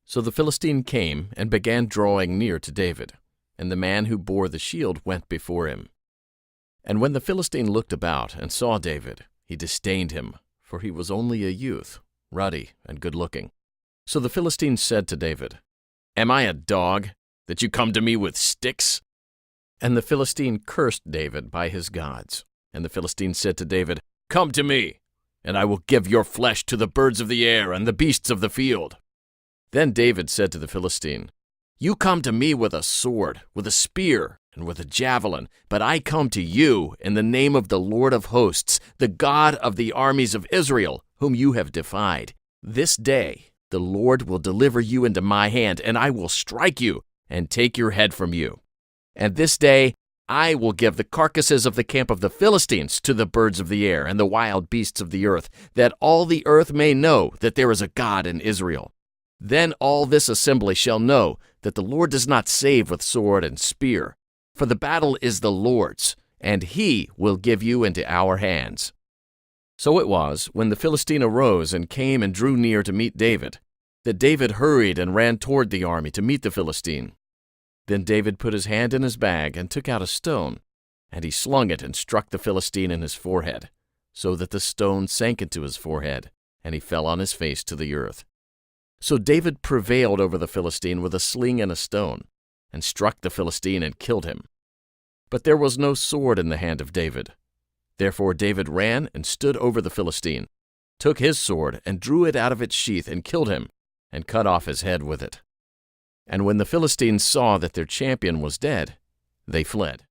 So the Philistine came and began drawing near to David, and the man who bore the shield went before him. And when the Philistine looked about and saw David, he disdained him, for he was only a youth, ruddy and good-looking. So the Philistine said to David, "Am I a dog, that you come to me with sticks?" And the Philistine cursed David by his gods. And the Philistine said to David, "Come to me, and I will give your flesh to the birds of the air and the beasts of the field." Then David said to the Philistine, "You come to me with a sword, with a spear, and with a javelin, but I come to you in the name of the Lord of hosts, the God of the armies of Israel, whom you have defied. This day the Lord will deliver you into my hand, and I will strike you and take your head from you. And this day I will give the carcasses of the camp of the Philistines to the birds of the air and the wild beasts of the earth, that all the earth may know that there is a God in Israel. Then all this assembly shall know that the Lord does not save with sword and spear, for the battle is the Lord's, and he will give you into our hands." So it was, when the Philistine arose and came and drew near to meet David, that David hurried and ran toward the army to meet the Philistine. Then David put his hand in his bag and took out a stone, and he slung it and struck the Philistine in his forehead, so that the stone sank into his forehead, and he fell on his face to the earth. So David prevailed over the Philistine with a sling and a stone, and struck the Philistine and killed him. But there was no sword in the hand of David. Therefore David ran and stood over the Philistine, took his sword and drew it out of its sheath and killed him, and cut off his head with it. And when the Philistines saw that their champion was dead, they fled.